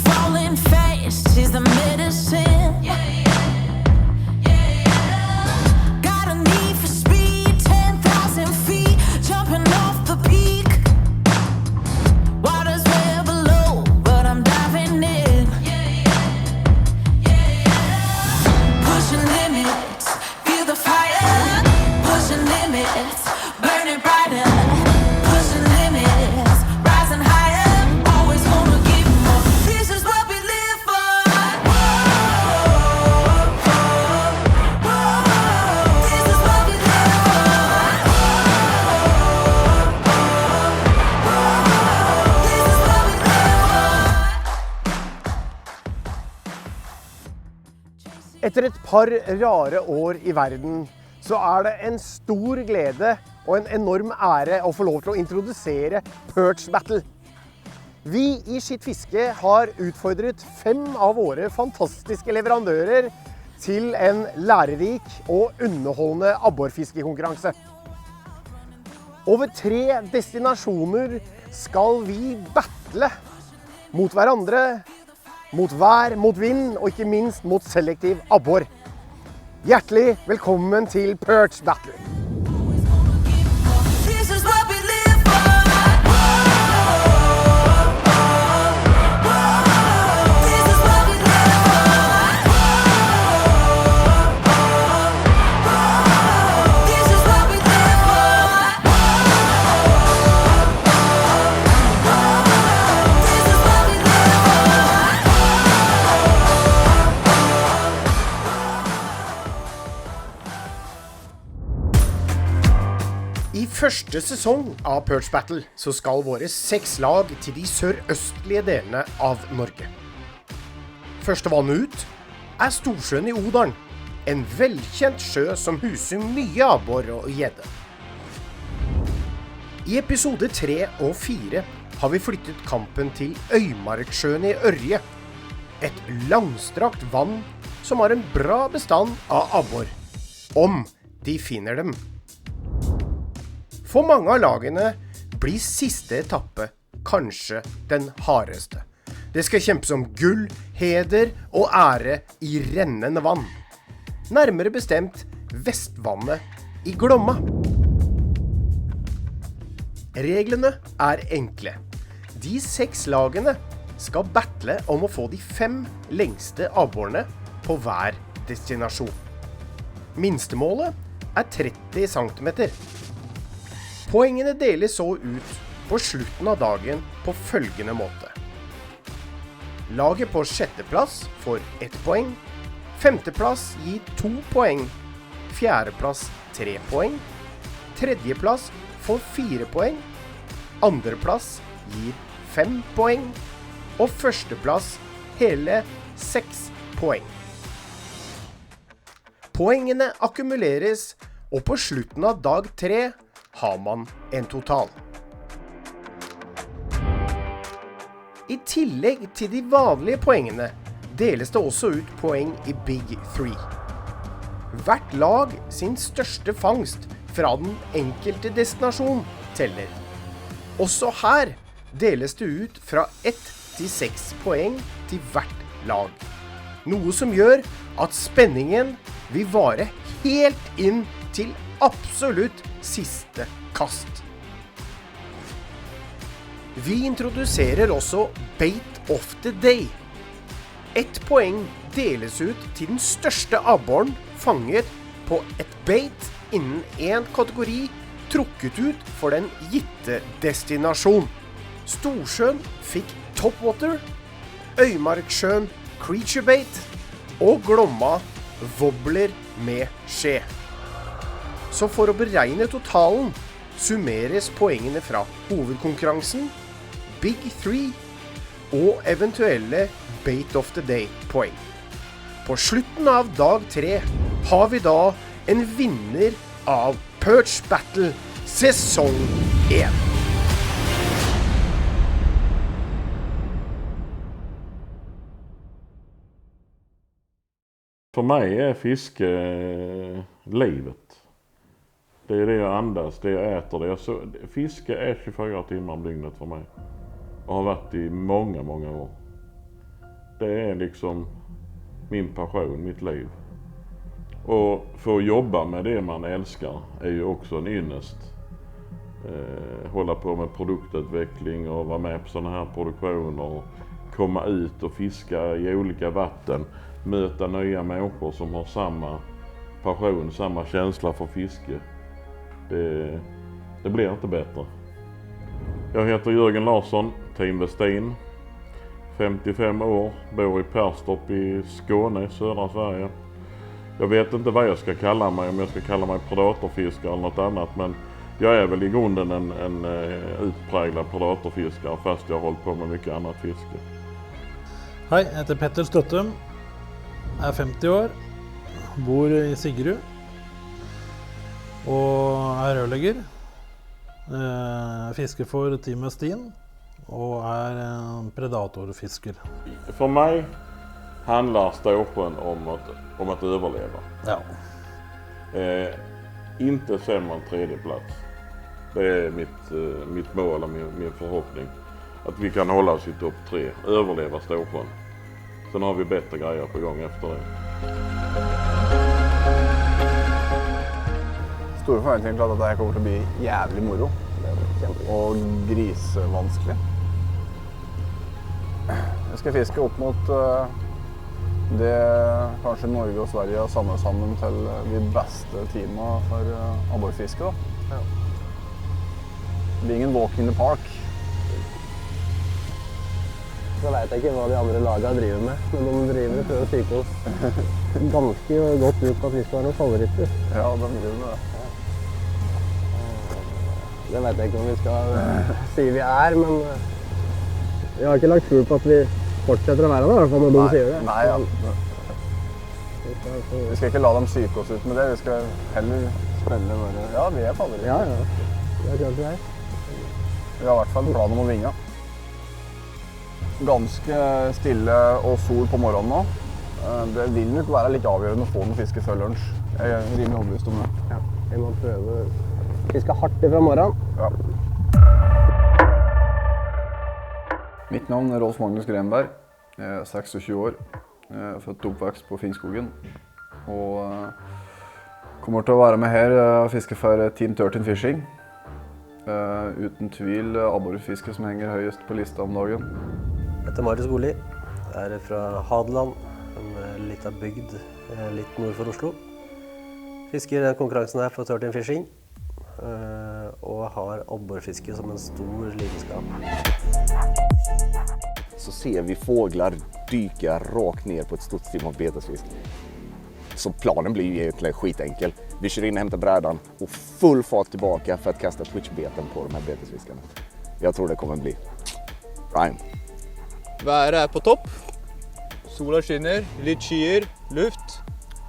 falling fast is the medicine. Got a need for speed, 10,000 feet, jumping off the peak. Water's way below, but I'm diving in. Pushing limits, feel the fire. Pushing limits, burning brighter. Pushing limits, rising higher. Always gonna give more. This is what we live for. This is what we live for. This is what we live for. Etter et par rare år I verden, så det en stor glede og en enorm ære å få lov til å introdusere Perch Battle. Vi I Skitt Fiske har utfordret 5 av våre fantastiske leverandører til en lærerik og underholdende abborfiskekonkurranse. Over 3 destinasjoner skal vi battle mot hverandre, mot vær, mot vind og ikke minst mot selektiv abbor. Hjertelig velkommen til Perch Battle. This is what we live for. This is what we live for. This is what we live for. This is what we live I første sesong av Perch Battle så skal våre 6 lag til de sørøstlige delene av Norge. Første vann ut Storsjøen I Odalen, en velkjent sjø som huser mye abbor og gjedde. I episode 3 og 4 har vi flyttet kampen til Øymarksjøen I Ørje, et langstrakt vann som har en bra bestand av abbor, om de finner dem. For mange av lagene blir siste etappe kanskje den hardeste. Det skal kjempes om gull, heder og ære I rennende vann. Nærmere bestemt Vestvannet I Glomma. Reglene enkle. De 6 lagene skal battle om å få de 5 lengste abborene på hver destinasjon. Minstemålet 30 centimeter. Poengene deles så ut på slutten av dagen på følgende måte. Laget på 6. plass får 1 poeng, 5. plass gir 2 poeng, 4. plass 3 poeng, 3. plass får 4 poeng, 2. plass gir 5 poeng, og 1. plass hele 6 poeng. Poengene akkumuleres, og på slutten av dag 3 har man en total. I tillegg til de vanlige poengene deles det også ut poeng I Big 3. Hvert lag sin største fangst fra den enkelte destinasjon teller. Også her deles det ut fra 1 til 6 poeng til hvert lag. Noe som gjør at spenningen vil vare helt inn til absolutt siste kast. Vi introduserer også Bait of the Day. 1 poeng deles ut til den største abboren fanget på et bait innen en kategori trukket ut for den gitte destinasjon. Storsjøen fikk Topwater, Øymarksjøen Creature Bait og Glomma Wobbler med skje. Så for å beregne totalen summeres poengene fra hovedkonkurransen, Big 3 og eventuelle Bait of the Day poeng. På slutten av dag 3 har vi da en vinner av Perch Battle sesong 1. For meg fiske livet. Det det jeg andas, det jeg äter. Fiske 24 timmar om dygnet for meg. Og har vært I mange år. Det är liksom min passion, mitt liv. Och för att jobba med det man älskar är ju också en ynnest. Hålla på med produktutveckling och vara med på sådana här produktioner. Och komma ut och fiska i olika vatten. Möta nya människor som har samma passion, samma känsla för fiske. Det blir inte bättre. Jag heter Jörgen Larsson, Team Westin. 55 år, bor i Perstorp i Skåne, södra Sverige. Jag vet inte vad jag ska kalla mig, om jag ska kalla mig predatorfiskare eller något annat, men jag är väl i grunden en utpräglad predatorfiskare fast jag har hållit på med mycket annat fiske. Hej, jag heter Petter Støttum, är 50 år, bor i Sigrud och är rörlägger. Fisker för Team Westin och är en predatorfisker. För mig handlar Storsjön om att överleva. Ja. Inte sämre än tredje plats. Det är mitt mål och min förhoppning. Att vi kan hålla oss i topp 3, överleva Storsjön. Sen har vi bättre grejer på gång efter det. Store forventninger til at dette kommer til å bli jævlig moro. Og grisevanskelig. Jeg skal fiske opp mot det kanskje Norge og Sverige har samlet sammen til de beste teamene for abborfiske. Ja. Det blir ingen walk in the park. Så vet jeg ikke hva de andre lagene driver med, men de driver prøver å psyke oss ganske godt ut på at vi skal være noen favoritter. Ja, de driver med det. Det vet jeg ikke om vi skal si vi er, men vi har ikke lagt skjul på at vi fortsetter å være det, i hvert fall når de sier det. Nei, ja. Vi skal ikke la dem psyke oss ut med det, vi skal heller spille bare. Ja, vi er favoritter. Ja, ja. Det er klart vi er. Vi har i hvert fall en plan om å vinge. Ganske stille og sol på morgenen nå. Det vil nok være litt avgjørende å få noe fiske før lunsj. Jeg er rimelig overbevist om det. Ja, vi må prøve å fiske hardt fra morgenen. Ja. Mitt navn er Rolf Magnus Grenberg. Jeg er 26 år. Jeg er født og oppvekst på Finnskogen. Og kommer til å være med her og fiske for Team 13 Fishing. Uten tvil abborfiske som henger høyest på lista om dagen. Jeg heter Marius Goli, jeg er fra Hadeland, en liten bygd litt nord for Oslo. Fisker den konkurransen her for 13 Fishing, og har abborfiske som en stor lidenskap. Så ser vi fåglar dyka rakt ner på ett stort stim av betesfisk. Så planen blir ju egentligen skitenkel. Vi kör in och hämtar brädan och full fart tillbaka för att kasta twitchbeten på de här betesfiskarna. Jag tror det kommer bli prime. Været er på topp. Sola skinner, litt skyer, luft.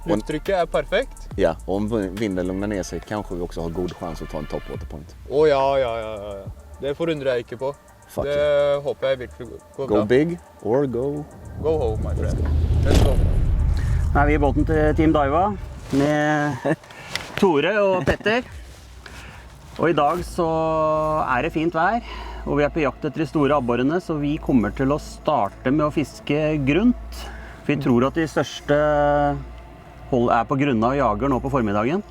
Lufttrykket er perfekt. Ja, och om vinden lugnar ner sig kanske vi också har god chans att ta en top waterpoint. Å ja. Det forundrer jeg ikke på. Fuck det yeah. håper jeg virkelig går Go bra. big or go home, my friend. Let's go. Nå er vi i båten til Team Daiwa med Tore og Petter. Og i dag så er det fint vær, og vi er på jakt etter de store abborene, så vi kommer til å starte med å fiske grunt. Vi tror at de største hold er på grunna og jager nå på formiddagen.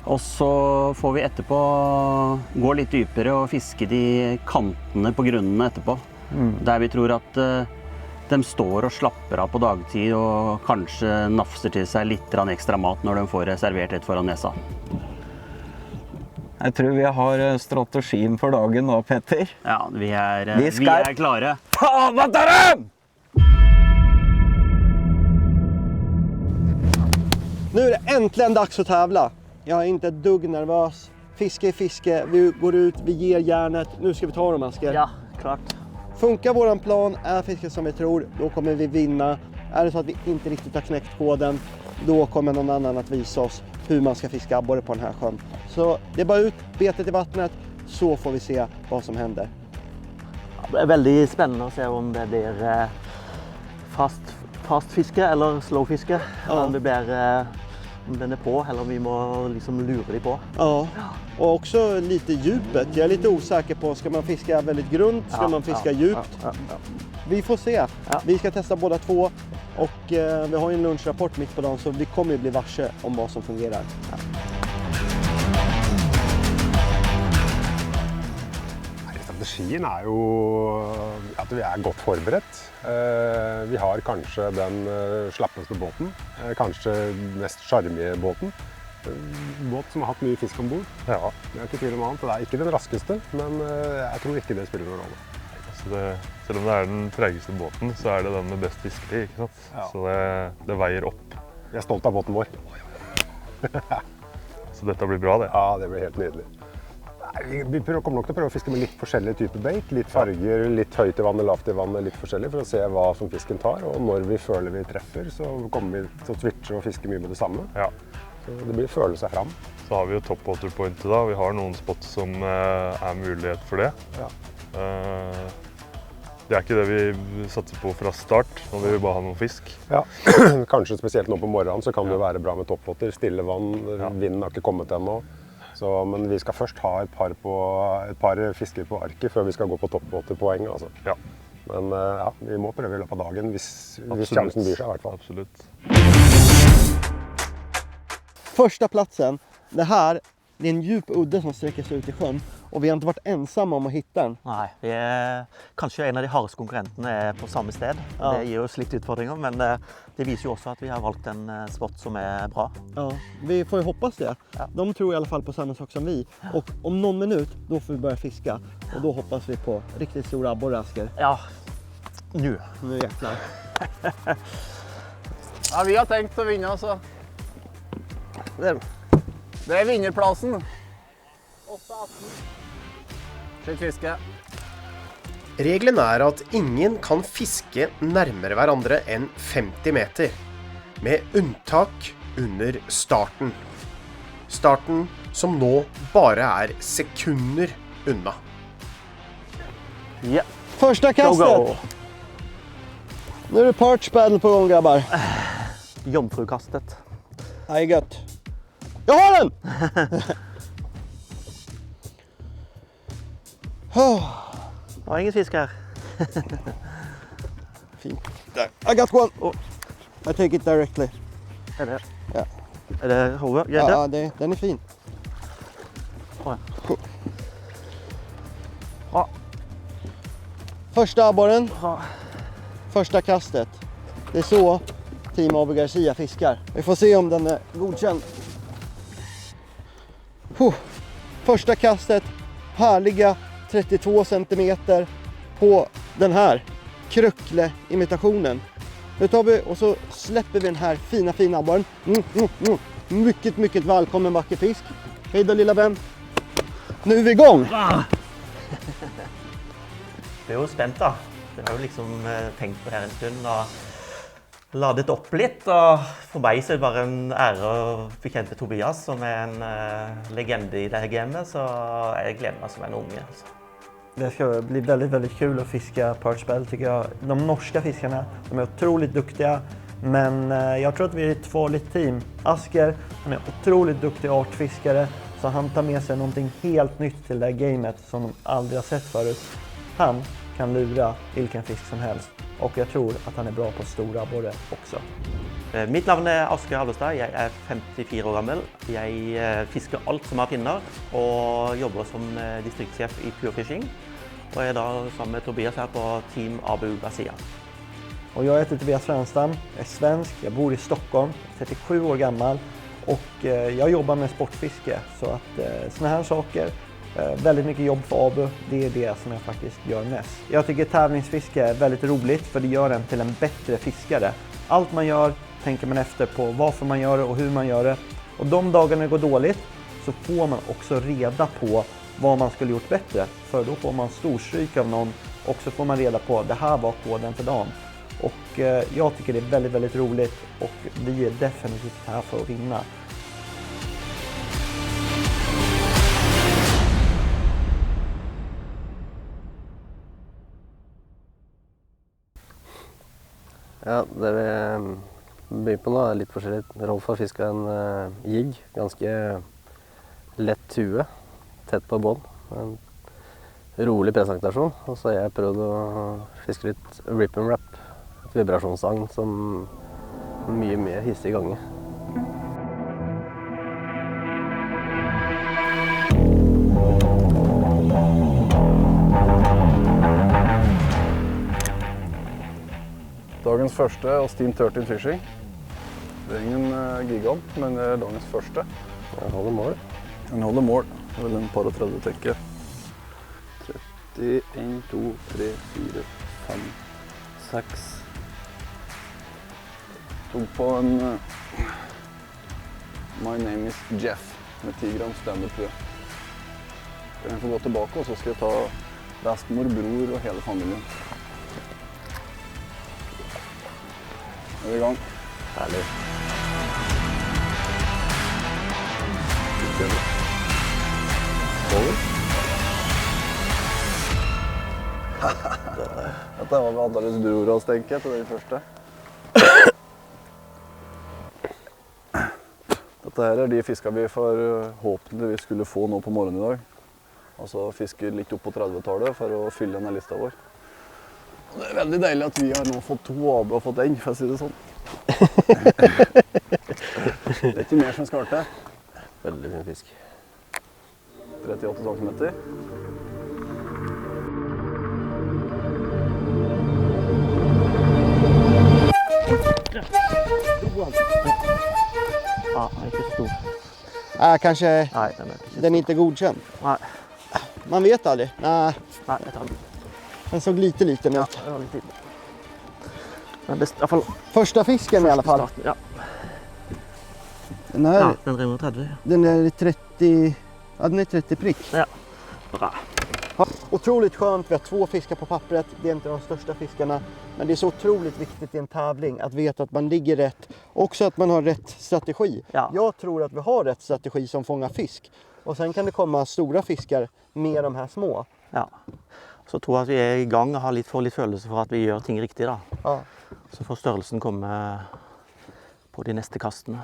Og så får vi etterpå gå litt dypere og fiske de kantene på grunnene etterpå. Der vi tror at de står og slapper av på dagtid og kanskje nafser til seg litt ekstra mat når de får servert rett foran nesa. Jeg tror vi har strategien for dagen nå, Petter. Ja, vi er klare. Faen, hva tar de? Nu är det äntligen dags att tävla. Jag är inte ett dugg nervös. Fiske är fiske, vi går ut, vi ger järnet. Nu ska vi ta dem, Asker. Ja, klart. Funkar våran plan, är fisket som vi tror, då kommer vi vinna. Är det så att vi inte riktigt har knäckt koden, då kommer någon annan att visa oss hur man ska fiska abborre på den här sjön. Så det är bara ut, betet i vattnet, så får vi se vad som händer. Det är väldigt spännande att se om det blir fast fiske eller slow fiske. Om det blir om den är på eller om vi må liksom lura dig på. Ja, och också lite djupet. Jag är lite osäker på, ska man fiska väldigt grunt, ska man fiska djupt? vi får se. Vi ska testa båda två och vi har ju en lunchrapport mitt på dagen så vi kommer ju bli varse om vad som fungerar. Strategien jo at vi godt forberedt. Vi har kanskje den slappeste båten, kanskje mest sjarmige båten. Båt som har hatt mye fisk ombord. Ja. Det ikke tvil om annet. Det ikke den raskeste, men jeg tror ikke det spiller noen rolle. Selv om det den tregeste båten, så det den med best fiskeri, ikke sant? Ja. Så det veier opp. Jeg stolt av båten vår. Så dette blir bra, det? Ja, det blir helt nydelig. Vi kommer nok til å prøve å fiske med litt forskjellige typer bait, litt farger, litt høyt i vannet, lavt i vannet, litt forskjellig for å se hva som fisken tar. Og når vi føler vi treffer, så kommer vi til å switche og fiske mye med det samme. Ja. Så det blir føle seg fram. Så har vi jo topwater pointet da. Vi har noen spots som mulighet for det. Ja. Det ikke det vi satser på fra start, nå vil vi bare ha noen fisk. Ja, kanskje spesielt nå på morgenen så kan det jo være bra med topwater, stille vann, vinden har ikke kommet ennå. Så, men vi skal først ha et par fisker på arket før vi skal gå på toppwaterpoeng. Altså. Ja. Men ja, vi må prøve I løpet av dagen hvis sjansen byr seg I hvert fall. Absolutt. Första platsen, det här det en djup udde som sträcker sig ut I sjön och vi har inte varit ensamma om att hitta den. Nej, vi kanske en av de hardeste konkurrentene på samme sted. Ja. Det ger oss litt utfordringer, men det viser jo også at vi har valgt en spot som bra. Ja, vi får ju hoppas det. Ja. De tror I alla fall på samma sak som vi. Och om någon minut, då får vi börja fiska. Och då hoppas vi på riktigt stora abborrasker. Ja, nu. Nu jäklar. Ja, vi har tänkt att vinna så. Det vinnerplassen. 8-18. Skyt fiske. Regelen at ingen kan fiske nærmere hverandre enn 50 meter, med unntak under starten. Starten som nå bare sekunder unna. Ja. Första kastet! Go. Nu det parch paddle på gång, grabbar. Jomfrukastet. Det gött. Jag har den! Det var ingen fisk her. Fint. Där. I got one. Oh. I take it directly. Det? Ja. Det hodet? Ja, den fin. Oh, ja. Ja. Första abborren. Ja. Första kastet. Det så Team AB Garcia fiskar. Vi får se om den godkänd. Första kastet. Härliga 32 centimeter på den här kröckle-imitationen. Nu tar vi och så släpper vi den här fina abborren. Mycket välkommen vacker fisk. Hej då lilla vän. Nu vi igång. Det jo spent da. Vi har jo liksom tenkt på det her en stund og ladet opp litt. Og for meg så det bare en ære å bekjente Tobias som en legende I det här gamet. Så jeg gleder meg som en unge. Altså. Det ska bli väldigt kul att fiska perch paddle tycker jag. De norska fiskarna, de är otroligt duktiga. Men jag tror att vi är ett farligt team. Asker, han är otroligt duktig artfiskare. Så han tar med sig någonting helt nytt till det här gamet som de aldrig har sett förut. Han kan lura vilken fisk som helst. Och jag tror att han är bra på stora abborre också. Mitt navn Asker Alvestad. Jeg 54 år gammel. Jeg fisker alt som har pinner og jobber som distriktssjef I Pure Fishing. Og jeg da sammen med Tobias her på Team AB Garcia. Och jag heter Tobias Franstam, jag är svensk, jag bor I Stockholm, 37 år gammal och jag jobbar med sportfiske. Så att såna här saker, väldigt mycket jobb för ABU, det är det som jag faktiskt gör mest. Jag tycker tävlingsfiske är väldigt roligt för det gör en till en bättre fiskare. Allt man gör tänker man efter på varför man gör det och hur man gör det. Och de dagarna det går dåligt så får man också reda på vad man skulle gjort bättre. För då får man storstryk av någon och så får man reda på det här var koden för dagen. Och jag tycker det är väldigt roligt och vi är definitivt här för att vinna. Ja, det vi byr på nå litt forskjellig. Rolf har fisket en jigg, ganske lett tue, tett på bånd. rolig presentasjon. Og så har jeg prøvd å fiske litt rip and wrap, et vibrasjonsagn som mye hissig gange. Dagens første og Steam 13 Fishing. Det er ingen gigant, men det er dagens første. Den holder mål. Den holder mål. Det er vel en par og 30 tekke. 30, 1, 2, 3, 4, 5, 6. Tok på en My Name is Jeff med 10 gram stand-up. Jeg får gå tilbake, og så skal jeg ta bestemor, bror og hele familien. Nå er vi i gang. Herlig. Dette var med Andres bror hans, tenker jeg, til den første. Dette her er de fiskene vi forhåpentlig skulle få nå på morgenen i dag. Altså fiske litt opp på 30-tallet for å fylle denne lista vår. Og det er veldig deilig at vi har nå fått 2 abe og fått en, for å si det sånn. Det er ikke mer som skal til. Veldig fin fisk. 38 centimeter. Ja, ikke stor. Kanske Nej, den är inte godkänd. Nej. Man vet aldrig. Nej, jag tar den. Den såg lite liten ut. Ja, lite. Men best, i alla fall. Första fisken i alla fall. Ja. Den här, Ja, den rimmer 30. den är 30, ja, den är 30 prick. Ja, bra. Ja, otroligt skönt, vi har 2 fiskar på pappret. Det är inte de största fiskarna. Men det är så otroligt viktigt i en tävling att veta att man ligger rätt. Också att man har rätt strategi. Ja. Jag tror att vi har rätt strategi som fångar fisk. Och sen kan det komma stora fiskar med de här små. Ja. Så tror jeg at vi er i gang og får litt følelse for at vi gjør ting riktig da. Ja. Så får størrelsen komme på de neste kastene.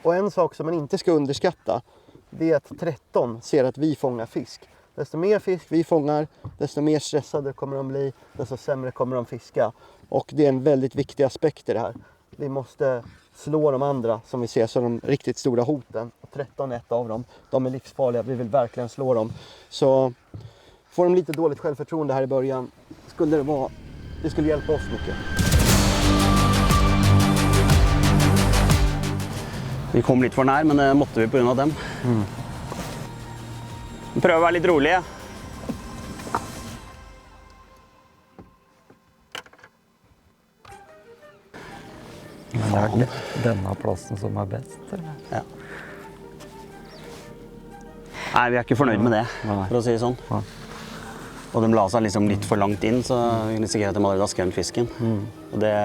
Och en sak som man inte ska underskatta, det är att 13 ser att vi fångar fisk. Desto mer fisk vi fångar, desto mer stressade kommer de bli, desto sämre kommer de fiska. Och det är en väldigt viktig aspekt i det här. Vi måste slå de andra som vi ser som de riktigt stora hoten. 13 är ett av dem. De är livsfarliga, vi vill verkligen slå dem. Så får de lite dåligt självförtroende här i början, det skulle hjälpa oss mycket. Vi kom litt for nær, men det måtte vi på grunn av dem. Prøv å være litt rolig. Men det er denne plassen som er best, eller? Ja. Nei, vi er ikke fornøyd med det, for å si det sånn. Og de la seg liksom litt for langt inn, så vi risikerer at de allerede har skremt fisken. Og det...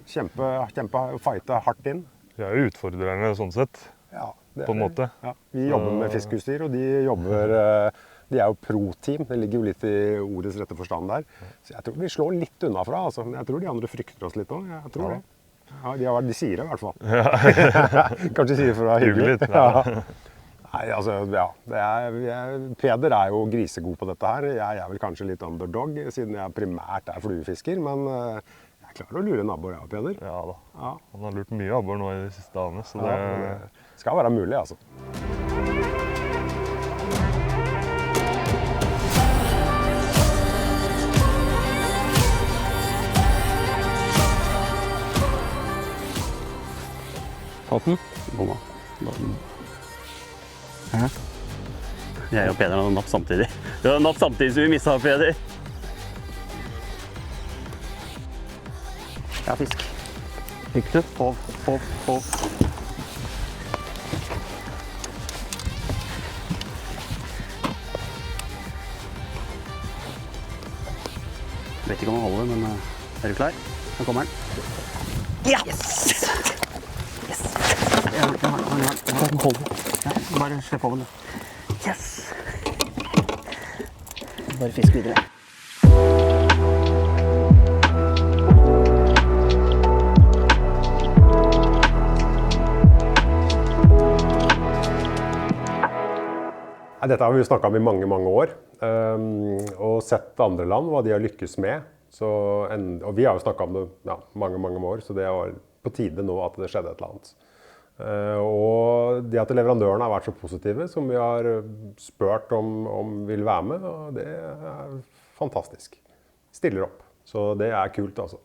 Fighte hardt inn. Vi er jo utfordrerne sånn sett, Ja, på en måte. Ja. Vi jobber med fiskeutstyr, og de er jo pro-team. Det ligger jo litt i ordets rette forstand der. Så jeg tror vi slår litt unna fra, altså. Jeg tror de andre frykter oss litt også, jeg tror det. Ja, de sier det i hvert fall. Kanskje sier for å være hyggelig. Ja. Nei, altså, ja. Peder er jo grisegod på dette her. Jeg er vel kanskje litt underdog, siden jeg primært er fluefisker, men jeg klarer å lure naboer, jeg og Peder. Ja da. Ja. Han har lurt mye abboer nå i de siste dagene, så det skal være mulig, altså. Tatt den? Bomma. Hæ? Jeg og Peder hadde napp samtidig. Vi hadde napp samtidig, så vi mistet Peder. Ja, fisk. Fikk du? Hov. Jeg vet ikke om han holder, men er du klar? Nå kommer den. Ja! Yes! Den holder. Ja, bare slipp over den. Yes! Bare fisk videre. Dette har vi jo snakket om i mange, mange år. Og sett andre land, hva de har lykkes med. Og vi har jo snakket om det mange, mange år, så det var på tide nå at det skjedde et eller annet. Og det at leverandørene har vært så positive, som vi har spurt om vil være med, og det er fantastisk. Stiller opp. Så det er kult, altså.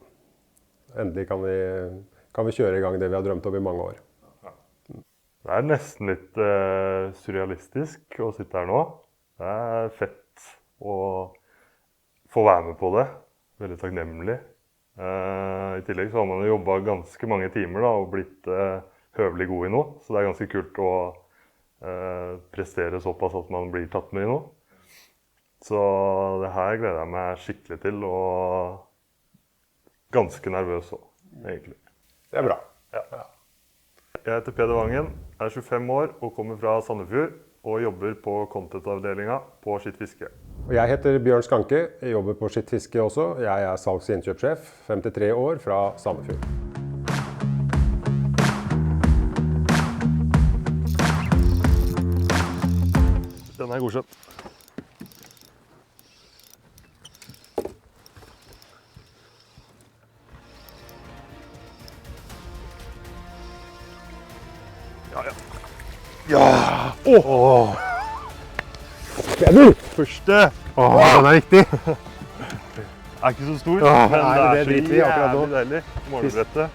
Endelig kan vi kjøre i gang det vi har drømt om i mange år. Det er nesten litt surrealistisk å sitte her nå. Det er fett å få være med på det. Veldig takknemlig. I tillegg så har man jo jobbet ganske mange timer da, og blitt høvelig god i noe. Så det er ganske kult å prestere såpass at man blir tatt med i noe. Så det her gleder jeg meg skikkelig til, og ganske nervøs også, egentlig. Det er bra. Ja. Jeg heter Peder Vangen, er 25 år og kommer fra Sandefjord og jobber på content-avdelingen på Skitt Fiske. Og jeg heter Bjørn Skanke, jeg jobber på Skitt Fiske også. Jeg er salgs- og innkjøpssjef, 53 år fra Sandefjord. Den er godkjent. Ja! Åh! Peder! Første! Den er viktig! Er ikke så stor, men det driter vi i akkurat nå. jævlig deilig. Målbrettet.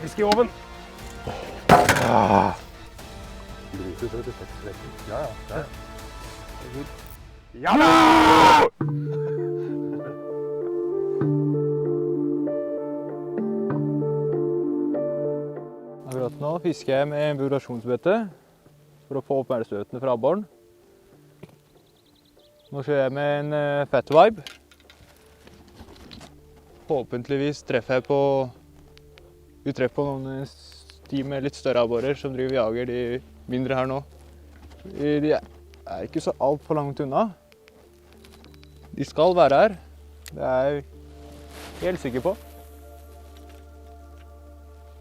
Fisk i oven. Bryter 36 streker. Ja. Ja da! Akkurat nå fisker jeg med vibrasjonsbøtte for å få opp merdstøtene fra abboren. Nå kjører jeg med en Fat Vibe. Håpentligvis treffer jeg på noen de med litt større abborer som driver jager de mindre her nå. De er ikke så alt for langt unna. De skal være her. Det er jeg helt sikker på.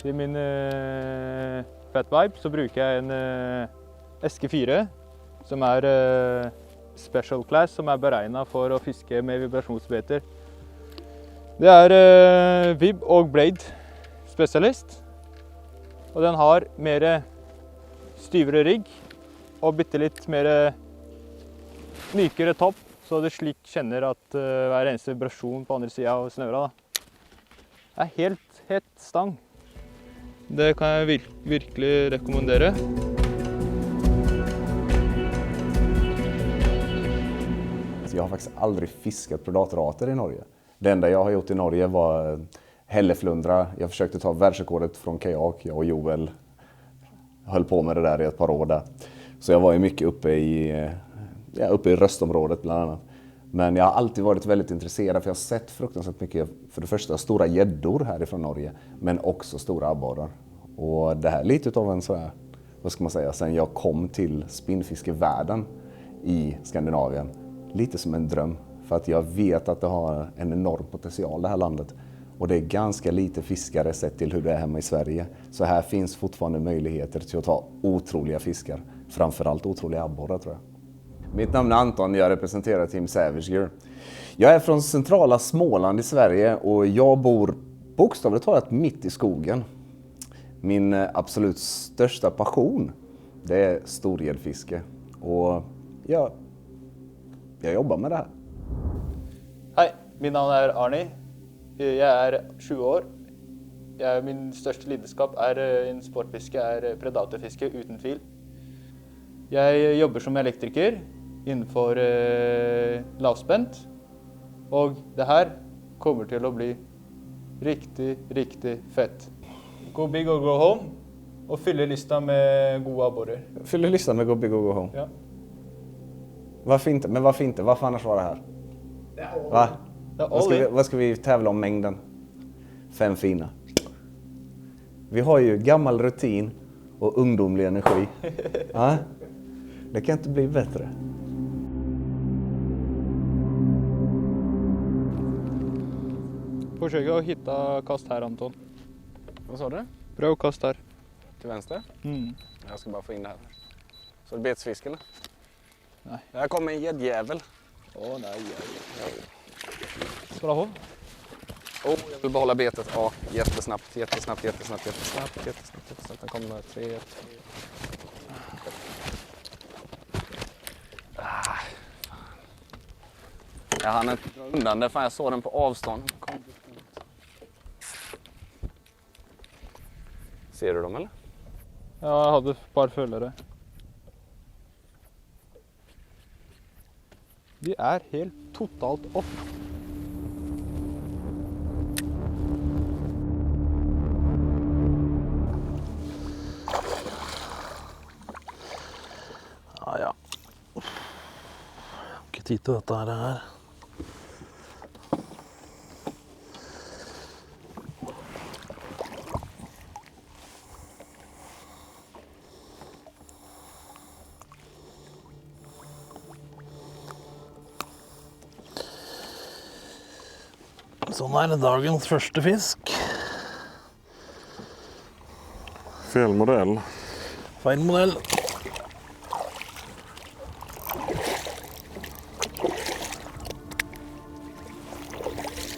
I min Fat Vibe så bruker jeg en SK4 som er special class, som er beregnet for å fiske med vibrasjonsbeter. Det er Vib og Blade spesialist, og den har mer styvere rigg og bitte litt mer mykere topp, så det slik kjenner at hver eneste vibrasjon på andre siden av snøra. Det er helt stang. Det kan jeg virkelig rekommendere. Jag har faktiskt aldrig fiskat predatorarter i Norge. Det enda jag har gjort i Norge var hälleflundra. Jag försökte ta världsrekordet från kajak. Jag och Joel höll på med det där i ett par år där. Så jag var ju mycket uppe i Röstområdet bland annat. Men jag har alltid varit väldigt intresserad, för jag har sett fruktansvärt mycket, för det första stora gäddor härifrån Norge, men också stora abborrar. Och det här är lite av en så här, vad ska man säga, sen jag kom till spinnfiskevärlden i Skandinavien, lite som en dröm. För att jag vet att det har en enorm potential det här landet. Och det är ganska lite fiskare sett till hur det är hemma i Sverige. Så här finns fortfarande möjligheter till att ta otroliga fiskar. Framförallt otroliga abborrar, tror jag. Mitt namn är Anton, jag representerar Team Savage Gear. Jag är från centrala Småland i Sverige och jag bor bokstavligt talat mitt i skogen. Min absolut största passion, det är storgäddfiske. Och jag jobbar med det här. Hei, min navn er Arni. Jeg er 20 år. Min største lidenskap innen sportfiske er predatorfiske, uten tvil. Jeg jobber som elektriker innenfor lavspent, og det her kommer til å bli riktig fett. Go big or go home, og fylle lista med gode abborer. Fyller listan med Go big or go home? Ja. Varför inte? Men varför inte? Varför annars vara här? Va? Vad ska vi tävla om mängden? 5 fina. Vi har ju gammal rutin och ungdomlig energi. Ja? Det kan inte bli bättre. Försök att hitta kast här, Anton. Vad sa du? Prøv kast här. Till vänster? Mm. Jag ska bara få in det här. Så det betesfiske eller? Nej. Här kommer en gäddjävel. Nej. Ska du ha? Jag vill behålla betet. Ja, jättesnabbt. Den kommer 3. Jag hann inte dra undan det, för jag såg den på avstånd. Ser du dem eller? Ja, jag hade ett par följare. De är helt totalt opp. Ja. Ikke tid til dette her. Sånn er det dagens første fisk. Feil modell. Feil modell.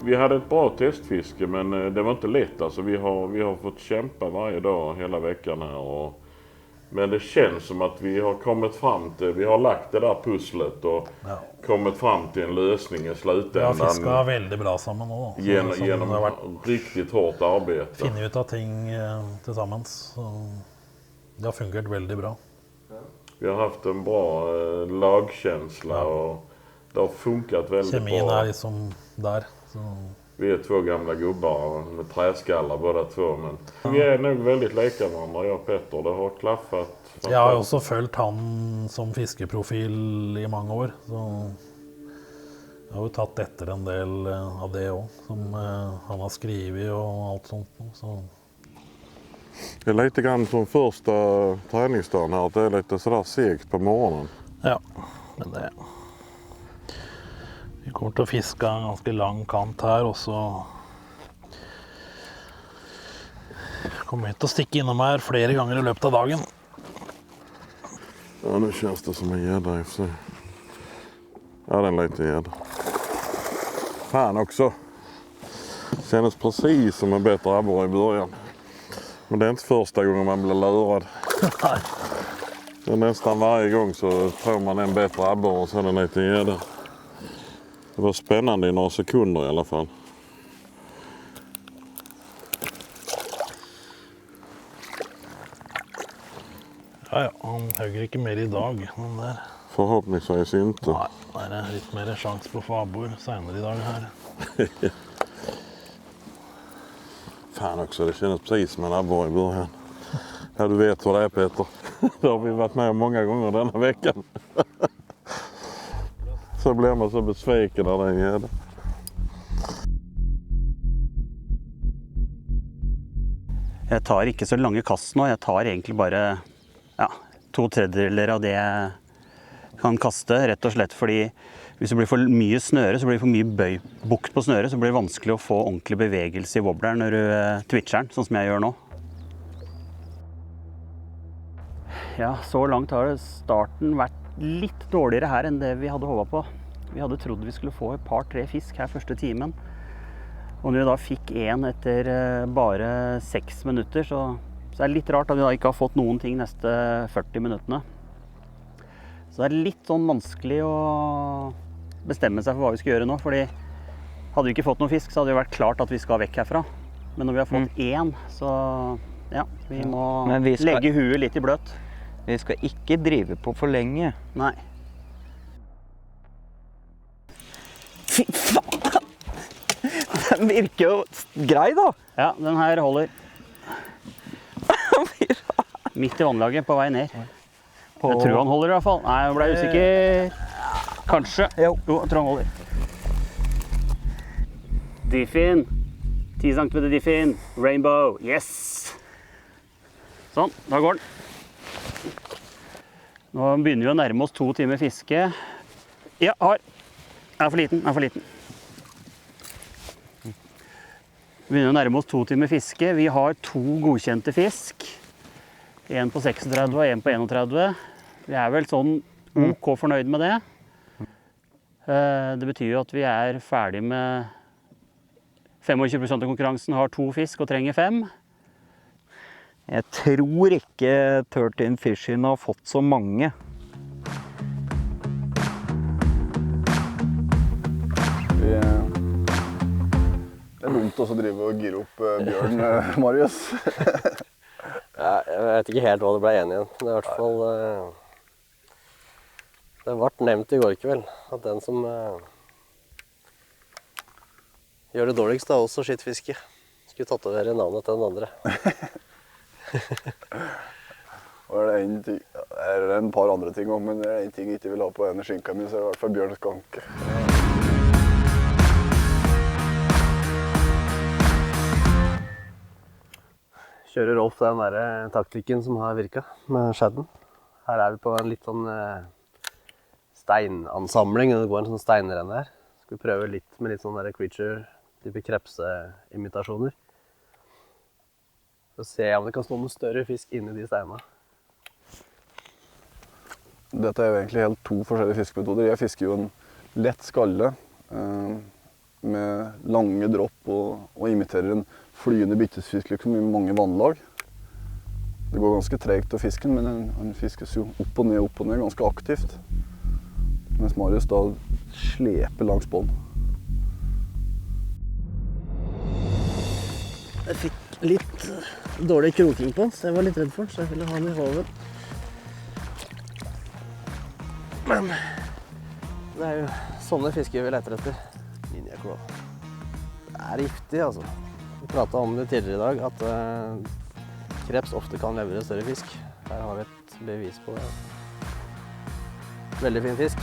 Vi hade ett bra testfiske, men det var inte lätt. Alltså, vi har fått kämpa varje dag hela veckan här. Men det känns som att vi har kommit fram till, vi har lagt det där pusslet och kommit fram till en lösning i slutändan. Vi har fiskat väldigt bra sammen nå. Genom riktigt hårt arbete. Finne ut av ting tillsammans. Så det har fungerat väldigt bra. Vi har haft en bra lagkänsla och det har funkat väldigt bra. Kemin är liksom där. Så. Vi är 2 gamla gubbar med träskallar båda 2, men vi är nog väldigt lika varandra, jag och Petter. Det har klaffat. Jag har också följt han som fiskeprofil i många år. Så jag har ju tagit efter en del av det också, som han har skrivit och allt sånt. Så. Det är lite grann som första träningsdagen här, att det är lite sådär segt på morgonen. Ja, men det. Vi kommer till att fiska en ganska lång kant här och så kommer vi inte att sticka inom här flera gånger i löpet av dagen. Ja, nu känns det som en gädda i sig. Ja, det är en liten gädda. Fan också. Känns precis som en bättre abborre i början. Men det är inte första gången man blir lurad. Men nästan varje gång så tror man en bättre abborre och sen en liten gädda. Det var spännande i några sekunder i alla fall. Ja, han högger inte mer idag. Men där. Förhoppningsvis inte. Nej, det är lite mer chans på att få abbor senare idag här. Fan också, det känns precis som en abborre i början. Ja, du vet vad det är, Peter. Det har vi varit med många gånger denna veckan. Så blir man så besviken när den gädda. Jeg tar ikke så lange kast nå. Jeg tar egentlig bare 2/3 av det jeg kan kaste, rett og slett fordi hvis det blir for mye snøre, så blir det for mye bukt på snøret, så blir det vanskelig å få ordentlig bevegelse i wobbleren når du twitcher den, sånn som jeg gjør nå. Ja, så langt har starten vært litt dårligere her enn det vi hadde håpet på. Vi hadde trodd vi skulle få et par-tre fisk her første timen. Og når vi da fikk en etter bare 6 minutter, så er det litt rart at vi da ikke har fått noen ting neste 40 minuttene. Så det er litt sånn vanskelig å bestemme seg for hva vi skal gjøre nå, fordi hadde vi ikke fått noen fisk, så hadde det vært klart at vi skal vekk herfra. Men når vi har fått én, så ja, vi må legge huet litt i bløt. Vi skal ikke drive på for lenge. Nei. Fy faen! Den virker jo grei da. Ja, den her holder. Midt i vannlaget på vei ned. Jeg tror han holder i hvert fall. Nei, jeg ble usikker. Kanskje. Jo, jeg tror han holder. Diffin. 10 cm diffin. Rainbow. Yes! Sånn, da går den. Nå begynner vi å nærme oss 2 timer fiske. Ja, har. Er for liten, er for liten. Vi begynner å nærme oss 2 timer fiske. Vi har 2 godkjente fisk. En på 36 og en på 31. Vi er vel sånn OK fornøyd med det. Det betyr jo at vi er ferdig med 25% av konkurransen, har 2 fisk og trenger 5. Jeg tror ikke 13 Fishing har fått så mange. Det er dumt også å drive og gire opp bjørn, Marius. Ja, jeg vet ikke helt hva det ble enig igjen. Det er i hvert fall... Det ble nevnt i går kveld at den som gjør det dårligst av oss og skittfiske, skulle tatovere navnet til den andre. Og er det en ting, er det en par andre ting også, men det er en ting jeg ikke vil ha på denne skinka min, så er det i hvert fall bjørn skanke. Kjører Rolf den der taktikken som har virket med shadden. Her er vi på en litt sånn steinansamling, det går en sånn steinrenn her. Skal vi prøve litt med litt sånn der creature, type krepseimitasjoner. Så ser jeg om det kan stå noen større fisk inni de steinene. Dette er jo egentlig helt 2 forskjellige fiskemetoder. Jeg fisker jo en lett skalle med lange dropp og imiterer en flyende byttesfisk liksom, i mange vannlag. Det går ganske tregt å fiske, men den fiskes jo opp og ned ganske aktivt. Mens Marius da sleper langs bånd. Jeg fikk litt dårlig kroking på den, så jeg var litt redd for den, så jeg ville ha den i hoven. Men det er jo sånne fisker vi leter etter. Ninja-klå. Det er giftig, altså. Vi pratet om det tidligere i dag, at kreps ofte kan levere større fisk. Her har vi et bevis på det. Veldig fin fisk.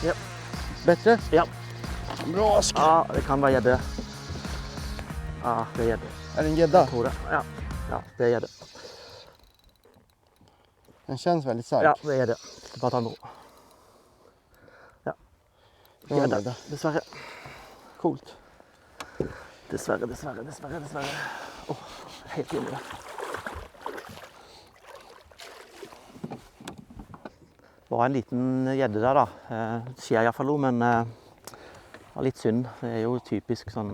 Ja. Bättre? Ja. Bra, Oskar. Ja, det kan være gjedde. Ja, det er gjedde. Är det en gädda? Jag tror det. Ja. Ja, det är gjedde. Den känns väldigt stark. Ja, det är det. Bara ta en ro. Ja. Gjedde, dessverre. Coolt. Dessverre. Åh, helt inne. Det var en liten gjedde der da. Det skjer i hvert fall noe, men det var litt synd. Det er jo typisk sånn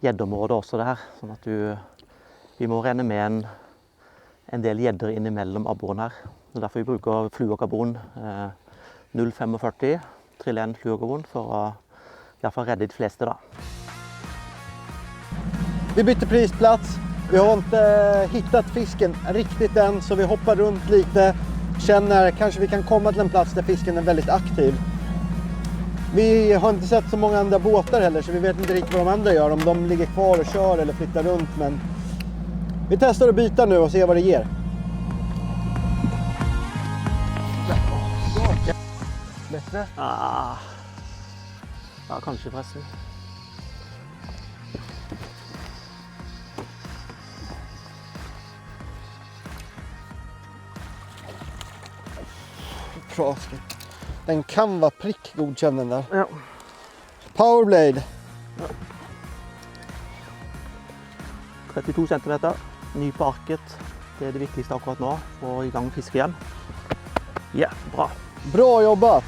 gjeddeområde også det her. Sånn at vi må renne med en del gjedder innimellom abboren her. Det er derfor vi bruker fluorkarbon 0,45, trillen fluorkarbon, for å i hvert fall redde de fleste da. Vi bytte prisplats. Vi har inte hittat fisken riktigt än, så vi hoppar runt lite. Känner kanske vi kan komma till en plats där fisken är väldigt aktiv. Vi har inte sett så många andra båtar heller, så vi vet inte riktigt vad de andra gör. Om de ligger kvar och kör eller flyttar runt. Men vi testar att byta nu och se vad det ger. Bättre? Ja, kanskje forresten. Bra, Oskar. Den kan vara prickgodkänd den där. Ja. Powerblade. Ja. 32 centimeter, ny på arket. Det er det viktigste akkurat nå, få i gang fiske igjen. Ja, bra. Bra jobbat!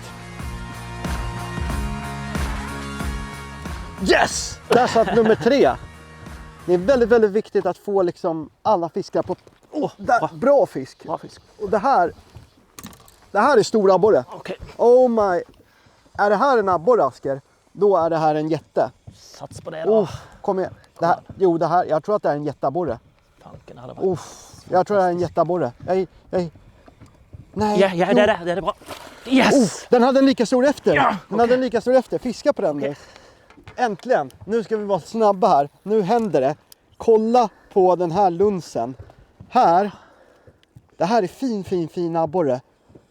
Yes! Där satt nummer 3. Det är väldigt, väldigt viktigt att få liksom alla fiskar på... bra fisk! Bra fisk. Och det här är stora abborre. Okej. Oh my... Är det här en abborre, Asker? Då är det här en jätte. Sats på det då. Kom igen. Det här, jag tror att det är en jätteabborre. Tanken hade varit... Jag tror det är en jätteabborre. Nej. Ja, det är det bra. Yes! Den hade en lika stor efter. Ja, den hade en lika stor efter. Fiska på den nu. Äntligen. Nu ska vi vara snabba här. Nu händer det. Kolla på den här lunsen. Här. Det här är fin abborre.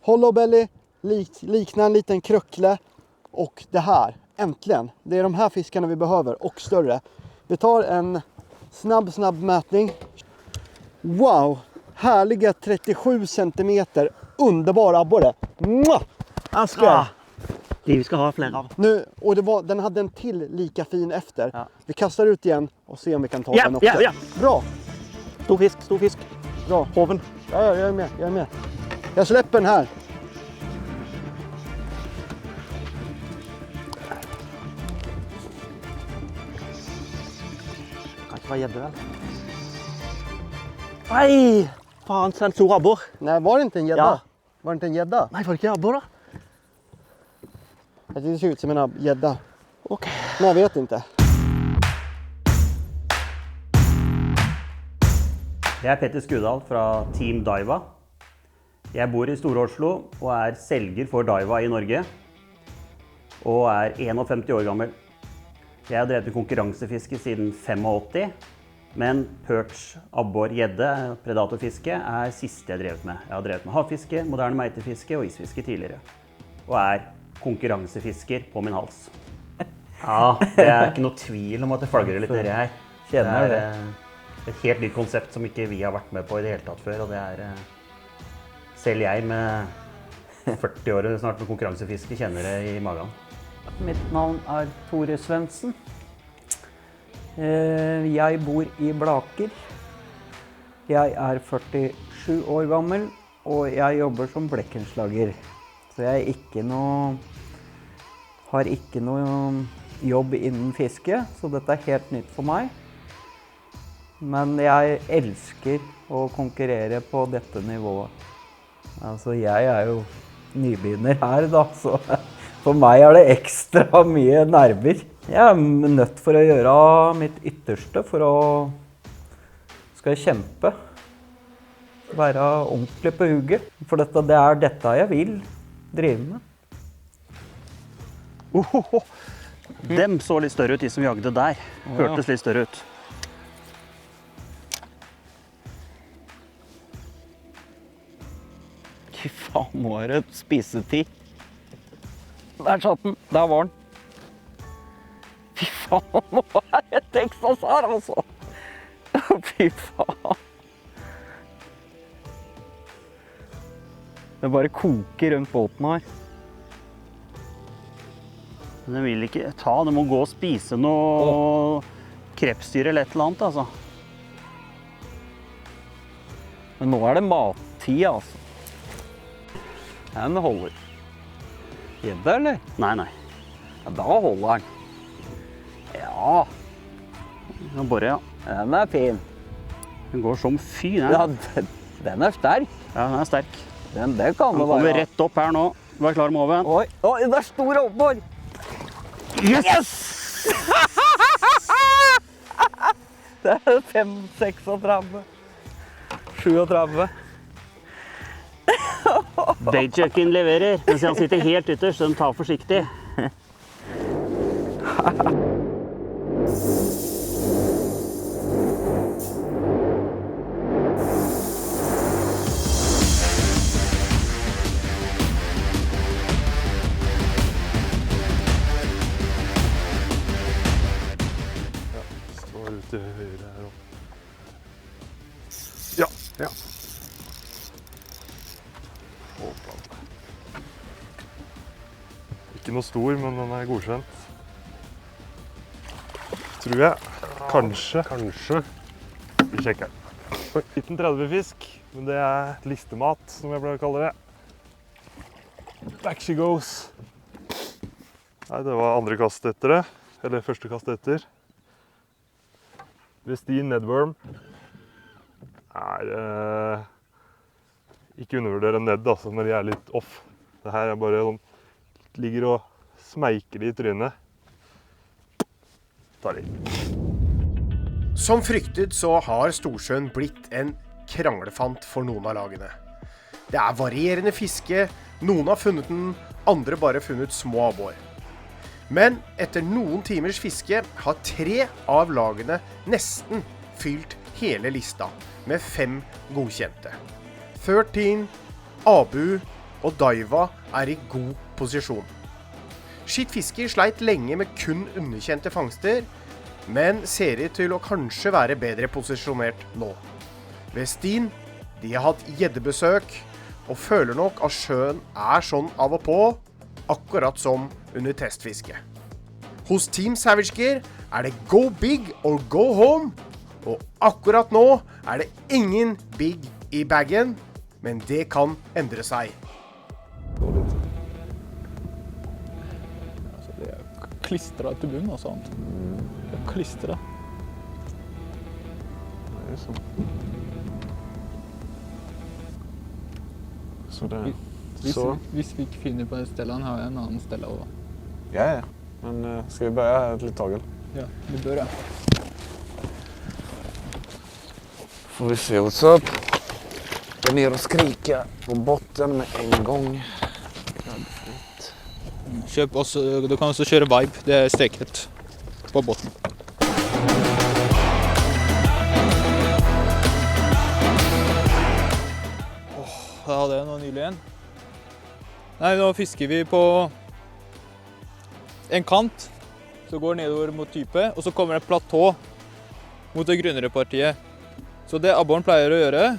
Hollow belly. Liknar en liten kröckle. Och det här. Äntligen. Det är de här fiskarna vi behöver. Och större. Vi tar en snabb mätning. Wow. Härliga 37 centimeter. Underbar abborre. Asker. De vi skal ha flere av. Nu, och den hade en till lika fin efter. Ja. Vi kastar ut igen och ser om vi kan ta Ja, den också. ja, ja. Bra, Stor fisk. bra. Hoven. Ja, jag är med. Jag släpper den här. Kan ikke være gjedde, vel? Nei! Faen, så en stor abbor. Nej, var det inte en gädda? Ja. Var det inte en gädda? Nei, var det ikke abbor, da? Jag tycker det ser ut som en gädda. Ok. Men jag vet inte. Jeg er Petter Skudal fra Team Daiwa. Jeg bor i Stor-Oslo og er selger for Daiwa i Norge. Og er 51 år gammel. Jeg har drevet med konkurransefiske siden 85. Men perch, abbor, gjedde, predatorfiske er siste jeg har drevet med. Jeg har drevet med havfiske, moderne meitefiske og isfiske tidligere. Og er konkurransefisker på min hals. Ja, det er ikke noe tvil om at det flagrer litt nedi her. Kjenner det. Et helt nytt konsept som ikke vi har vært med på i det hele tatt før, og det er selv jeg med 40 år snart med konkurransefiske kjenner det i magen. Mitt navn er Tore Svendsen. Jeg bor i Blaker. Jeg er 47 år gammel, og jeg jobber som blekkenslager. Så jeg har ikke noe jobb innen fiske, så dette er helt nytt for meg. Men jeg elsker å konkurrere på dette nivået. Altså, jeg er jo nybegynner her, da, så for meg er det ekstra mye nerver. Jeg er nødt for å gjøre mitt ytterste for å skal kjempe. Være ordentlig på hugget. For det er dette jeg vil drive med. Dem så litt større ut, de som jagde der. Hørtes litt større ut. Fy faen, nå er det spisetid. Der satt den. Der var den. Fy faen, nå er det Texas her, altså. Fy faen. Det bare koker rundt båten her. Den vil ikke ta, den må gå og spise noe krepsdyr eller et eller annet, altså. Men nå er det mattid, altså. Den holder. Gjedde, eller? Nei. Ja, da holder den. Ja. Den bare, ja. Den er fin. Den går som fy, den. Ja, den er sterk. Ja, den er sterk. Det kan Den det kommer være. rett opp her nå. Vær klar med oven. Oi, det er stor oppår. Yes! Det er 5-36. 37. Baitjucken leverer, mens han sitter helt ytterst, så den tar forsiktig. Står ute til høyre her oppe. Ja. Ikke noe stor, men den er godkjent. Tror jeg. Kanskje. Vi sjekker. Oi, liten 30-fisk, men det er listemat, som jeg pleier å kalle det. Back she goes. Nei, det var andre kast etter det. Eller første kast etter. Westin Nedworm. Ikke undervurdere en nedd, altså, når de er litt off. Det her er bare sånn, ligger og smeiker i trynet. Tar de. Som fryktet så har Storsjøen blitt en kranglefant for noen av lagene. Det er varierende fiske, noen har funnet den, andre bare funnet små abbor. Men etter noen timers fiske har 3 av lagene nesten fylt hele lista med 5 godkjente. 13, Abu og Daiwa er i god posisjon. Skittfisker sleit lenge med kun underkjente fangster, men ser ut til å kanskje være bedre posisjonert nå. Westin, de har hatt gjeddebesøk, og føler nok at sjøen er sånn av og på. akkurat som under testfiske. Hos Team Savage Gear det go big or go home, og akkurat nå det ingen big I baggen, men det kan endre seg. Altså, det klistret til bunn og sånt. Det klistret. Det så. Så det... Hvis vi ikke finner på en stelle, har jeg en annen stelle også. Ja. Men skal vi börja ett litet tagel? Ja, vi börjar. Får vi se what's up. Gå ner och skrika på botten med en gång. Kjøp også, du kan også kjøre Vibe, det steket på botten. Da hadde jeg noe nylig igjen. Nei, nå fisker vi på en kant, så går nedover mot type, og så kommer det et platå mot det grunnere partiet. Så det abboren pleier å gjøre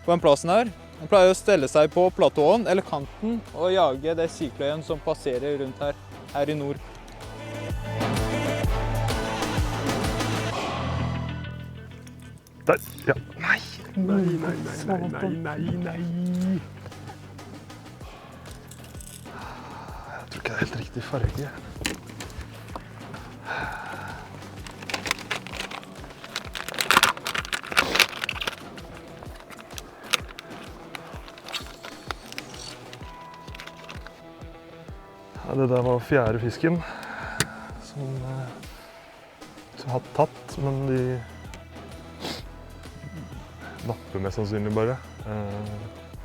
på den plassen her, han pleier å stelle seg på platåen eller kanten og jage det sikløyen som passerer rundt her I nord. Der, ja. Nei. Jeg tror ikke det helt riktig farge. Ja, det der var fjerde fisken som jeg har tatt, men de napper mest sannsynlig bare.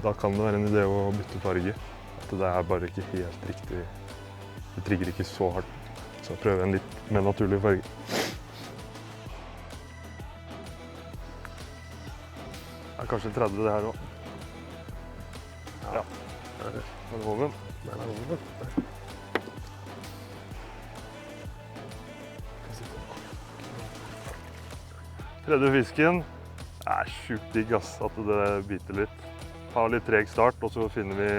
Da kan det være en idé å bytte farge. At det bare ikke helt riktig. Det trigger ikke så hardt. Så jeg prøver en litt mer naturlig farge. Det kanskje 30 det her også. Ja. Der var hoven. Der var hoven. Tredje fisken sjukt digg ass, at det biter litt. Har litt treg start, og så finner vi...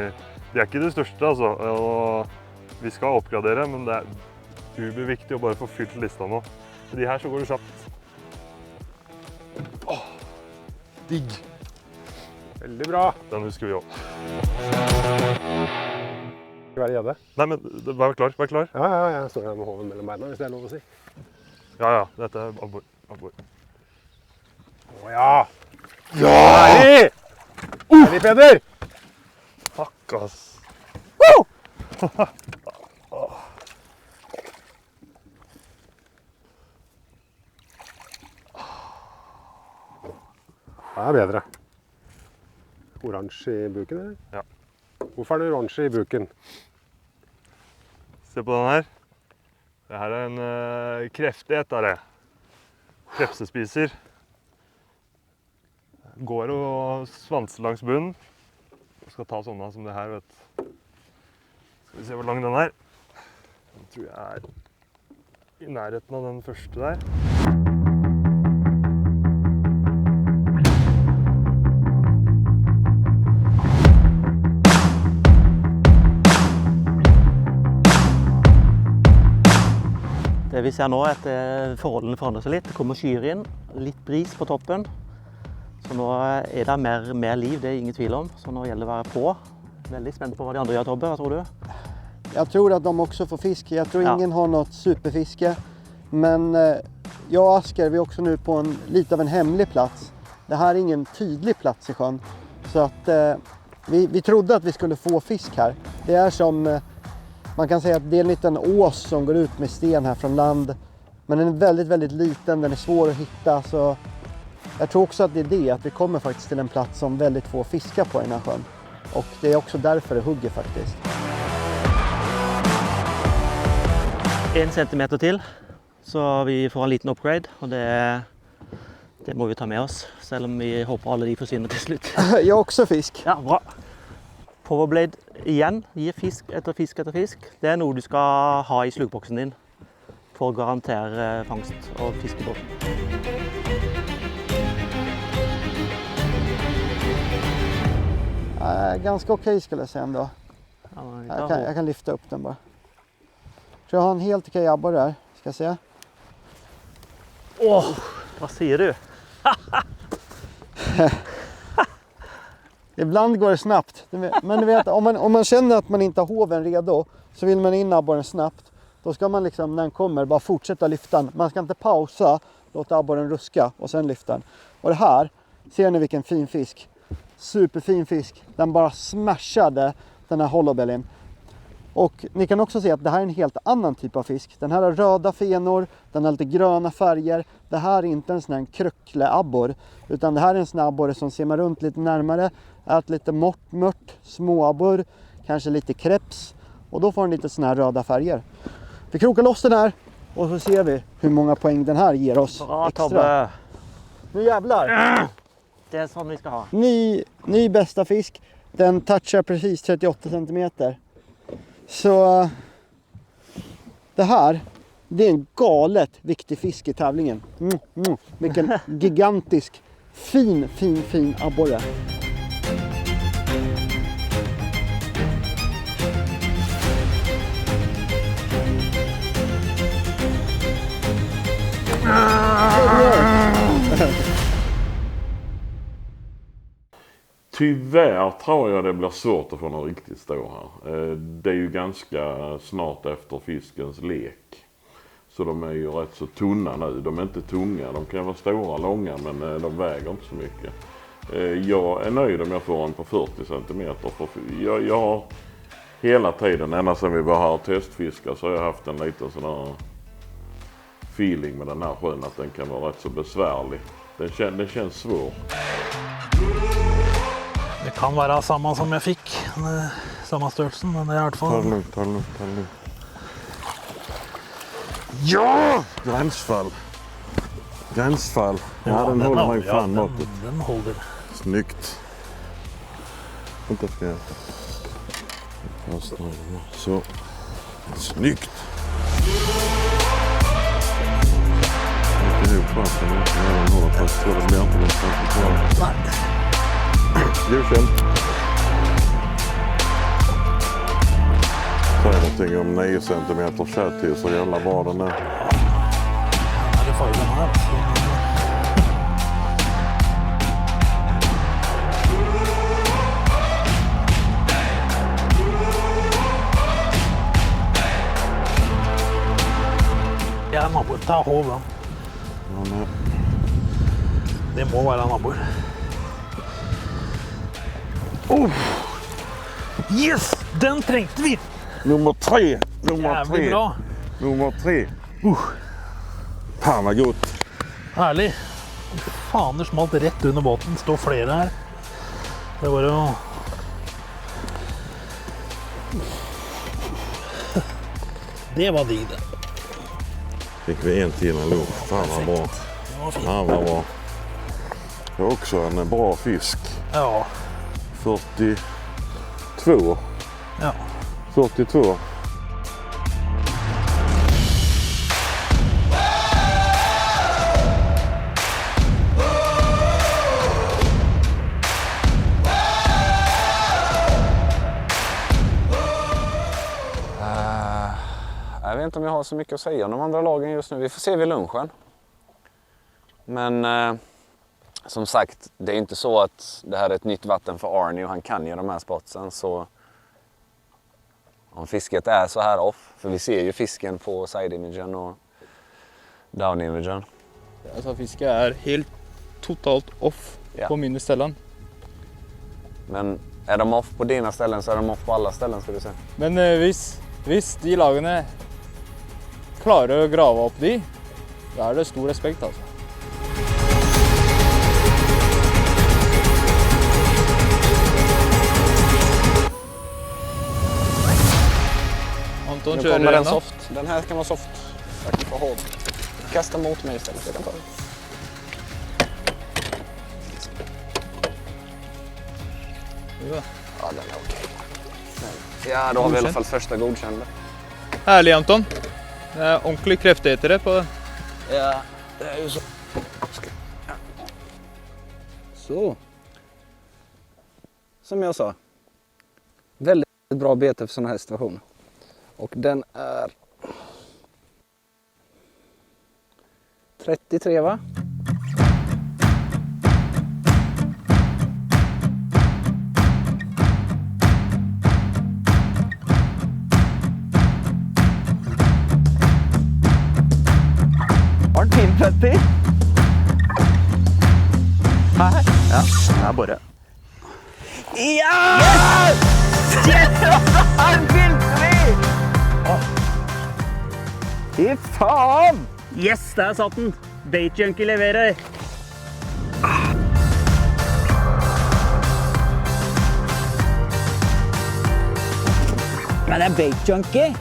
De ikke det største, altså. Og vi skal oppgradere, men det uberviktig å bare få fylt lista nå. De her så går det kjapt. Åh, digg! Veldig bra. Den husker vi også. Skal vi være gjedde? Nei, men vær klar, vær klar. Ja, jeg står her med hoven mellom beina, hvis det lov å si. Ja, dette abbor. Ja! Herlig! Herlig, Peder! Fuck, ass. Det bedre. Oransje I buken, eller? Ja. Hvorfor det oransje I buken? Se på den her. Dette en kreftetere. Krepsespiser. Går og svanser langs bunnen. Og skal ta sånne som det her, vet du. Skal vi se hvor lang den er. Den tror jeg I nærheten av den første der. Det vi ser nå at forholdene forandrer seg litt. Det kommer skyer inn, litt bris på toppen. Så nå det mer liv, det ingen tvil om. Så nå gjelder det å være på. Veldig spent på hva de andre gjør, Tobbe. Hva tror du? Jag tror att de också får fiske. Jag tror ingen har något superfiske. Men jag och Asker vi är också nu på lite av en hemlig plats. Det här är ingen tydlig plats I sjön. Så att vi trodde att vi skulle få fisk här. Det är som, man kan säga att det är en liten ås som går ut med sten här från land. Men den är väldigt, väldigt liten, den är svår att hitta. Så jag tror också att det är det, att vi kommer faktiskt till en plats som väldigt få fiskar på I den här sjön. Och det är också därför det hugger faktiskt. 1 centimeter til, så vi får en liten upgrade, og det må vi ta med oss, selv om vi håper alle de forsvinner til slutt. Jeg har også fisk. Ja, bra. Powerblade igjen, gir fisk etter fisk etter fisk. Det noe du skal ha I slugboksen din, for å garantere fangst og fiskebåten. Ganska okej skulle jag säga ändå. Jag kan lyfta upp den bara. Så jag har en helt okej abborre där. Ska se. Vad säger du? Ibland går det snabbt. Men du vet, om man känner att man inte har hoven redo så vill man in abborren snabbt. Då ska man liksom när den kommer bara fortsätta lyfta den. Man ska inte pausa, låta abborren ruska och sen lyfta den. Och det här, ser ni vilken fin fisk? Superfin fisk. Den bara smashade den här hollowbellyn. Och ni kan också se att det här är en helt annan typ av fisk. Den här har röda fenor, den har lite gröna färger. Det här är inte en sån här kröckleabbor. Utan det här är en sån här abborre som simmar runt lite närmare. Äter lite mört, småabbor, kanske lite kreps. Och då får den lite såna här röda färger. Vi krokar loss den här och så ser vi hur många poäng den här ger oss extra. Tobbe. Nu jävlar! Det är sån vi ska ha. Ny bästa fisk. Den touchar precis 38 cm. Så det här, det är en galet viktig fisk i tävlingen. Vilken gigantisk, fin abborre. Tyvärr tror jag det blir svårt att få någon riktigt stor här. Det är ju ganska snart efter fiskens lek. Så de är ju rätt så tunna nu. De är inte tunga. De kan vara stora och långa men de väger inte så mycket. Jag är nöjd om jag får en på 40 cm. Jag har hela tiden, ända sedan vi var här och testfiskar, så har jag haft en liten sån här feeling med den här sjön att den kan vara rätt så besvärlig. Den känns svår. Det kan vara samma som jag fick, samma störelsen, men det är i alla fall... Ta det lugnt. Ja! Gränsfall. Ja, den håller man ju fan måttet. Den håller. Snyggt. Vänta, ska jag... Så. Snyggt. Lite ihop fast, men jag håller fast. Så det blir inte någonstans kvar. Godkänt. Säg någonting om 9 cm kött till så jävla bra den är. Ja, det får ju den här. Ja, man får ta hoven. Det må vara en abbor. Oh! Yes! Den trängte vi! Nummer 3! Nummer 3! Fan vad gott! Härlig! Fan, det smalt rätt under båten. Står flera här. Det var ju... Det var dig det. Fick vi en till en lunch. Fan vad bra. Fan vad bra. Det är också en bra fisk. Ja. 42. Ja. 42. Jag vet inte om jag har så mycket att säga om de andra lagen just nu. Vi får se vid lunchen. Men som sagt, det är inte så att det här är ett nytt vatten för Arnie och han kan ju de här spotsen. Så om fisket är så här off, för vi ser ju fisken på side-imagen och down-imagen. Altså fisket er helt totalt off på mine ställen. Men är de off på dina ställen så är de off på alla ställen, ska du säga. Men hvis de lagene klarer å grave opp de, da er det stor respekt, altså. Anton Nu kör kommer den då. soft. Den här kan vara soft. Faktiskt på hård. Kasta mot mig istället. Jag kan ta den. Ja, den är okej. Ja, då har vi i alla fall första godkända. Härlig, Anton. Det er ordentlig kreftetere på den. Ja, det är ju så. Så. Som jag sa. Väldigt Ett bra bete för sådana här situationer. Och den är 33 va? Har den fin 30? Her? Ja, det er bare. Ja! Yes! Her fylte vi! Fy faen! Yes, der satt den. Bait Junkie leverer. Men en Bait Junkie,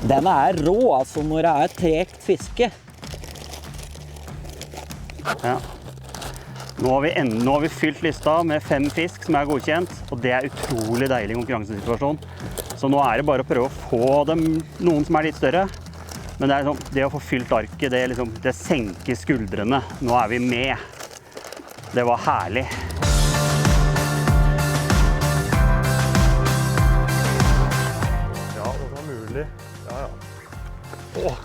den er rå altså når det er tregt fiske. Ja. Nå har vi fylt lista med 5 fisk som er godkjent, og det er utrolig deilig konkurransesituasjon. Så nå er det bare å prøve å få dem, noen som er litt større. Men det, sånn, det å få fylt arket, det senker skuldrene. Nå er vi med. Det var herlig. Ja, det var mulig. Ja.